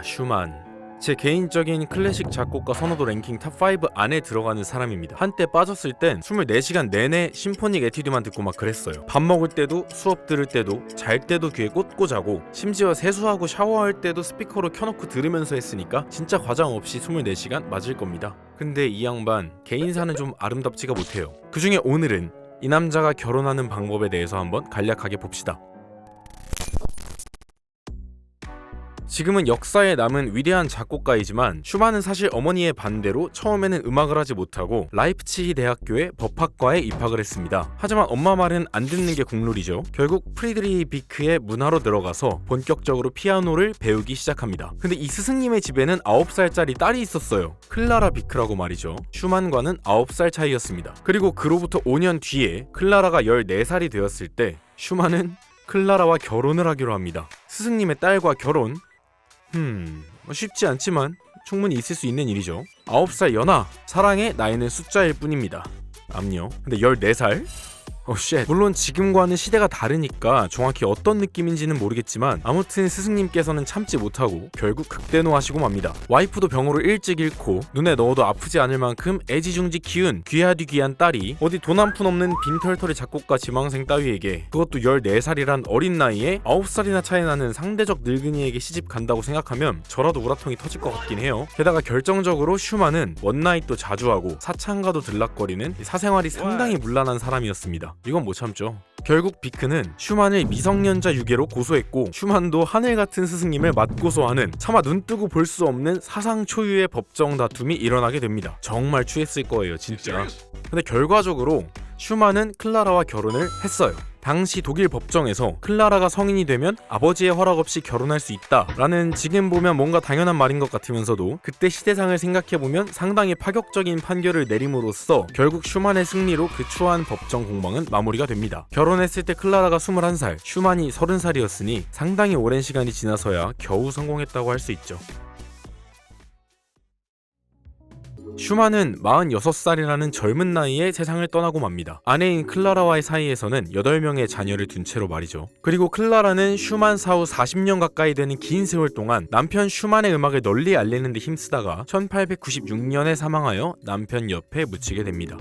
슈만. 제 개인적인 클래식 작곡가 선호도 랭킹 탑5 안에 들어가는 사람입니다. 한때 빠졌을 땐 24시간 내내 심포닉 에튜드만 듣고 막 그랬어요. 밥 먹을 때도, 수업 들을 때도, 잘 때도 귀에 꽂고 자고, 심지어 세수하고 샤워할 때도 스피커로 켜놓고 들으면서 했으니까 진짜 과장 없이 24시간 맞을 겁니다. 근데 이 양반 개인사는 좀 아름답지가 못해요. 그중에 오늘은 이 남자가 결혼하는 방법에 대해서 한번 간략하게 봅시다. 지금은 역사에 남은 위대한 작곡가이지만 슈만은 사실 어머니의 반대로 처음에는 음악을 하지 못하고 라이프치히 대학교의 법학과에 입학을 했습니다. 하지만 엄마 말은 안 듣는 게 국룰이죠. 결국 프리드리히 비크의 문화로 들어가서 본격적으로 피아노를 배우기 시작합니다. 근데 이 스승님의 집에는 9살짜리 딸이 있었어요. 클라라 비크라고 말이죠. 슈만과는 9살 차이였습니다. 그리고 그로부터 5년 뒤에 클라라가 14살이 되었을 때 슈만은 클라라와 결혼을 하기로 합니다. 스승님의 딸과 결혼? 쉽지 않지만 충분히 있을 수 있는 일이죠. 9살 연하, 사랑의 나이는 숫자일 뿐입니다. 암요. 근데 14살? 물론 지금과는 시대가 다르니까 정확히 어떤 느낌인지는 모르겠지만 아무튼 스승님께서는 참지 못하고 결국 극대노하시고 맙니다. 와이프도 병으로 일찍 잃고 눈에 넣어도 아프지 않을 만큼 애지중지 키운 귀하디 귀한 딸이 어디 돈 한 푼 없는 빈털터리 작곡가 지망생 따위에게, 그것도 14살이란 어린 나이에 9살이나 차이 나는 상대적 늙은이에게 시집 간다고 생각하면 저라도 우라통이 터질 것 같긴 해요. 게다가 결정적으로 슈만은 원나잇도 자주 하고 사창가도 들락거리는 사생활이 상당히 문란한 사람이었습니다. 이건 못 참죠. 결국 비크는 슈만을 미성년자 유괴로 고소했고 슈만도 하늘같은 스승님을 맞고소하는 차마 눈뜨고 볼 수 없는 사상 초유의 법정 다툼이 일어나게 됩니다. 정말 추했을 거예요, 진짜. 근데 결과적으로 슈만은 클라라와 결혼을 했어요. 당시 독일 법정에서 클라라가 성인이 되면 아버지의 허락 없이 결혼할 수 있다라는, 지금 보면 뭔가 당연한 말인 것 같으면서도 그때 시대상을 생각해보면 상당히 파격적인 판결을 내림으로써 결국 슈만의 승리로 그 추한 법정 공방은 마무리가 됩니다. 결혼했을 때 클라라가 21살, 슈만이 30살이었으니 상당히 오랜 시간이 지나서야 겨우 성공했다고 할 수 있죠. 슈만은 46살이라는 젊은 나이에 세상을 떠나고 맙니다. 아내인 클라라와의 사이에서는 8명의 자녀를 둔 채로 말이죠. 그리고 클라라는 슈만 사후 40년 가까이 되는 긴 세월 동안 남편 슈만의 음악을 널리 알리는 데 힘쓰다가 1896년에 사망하여 남편 옆에 묻히게 됩니다.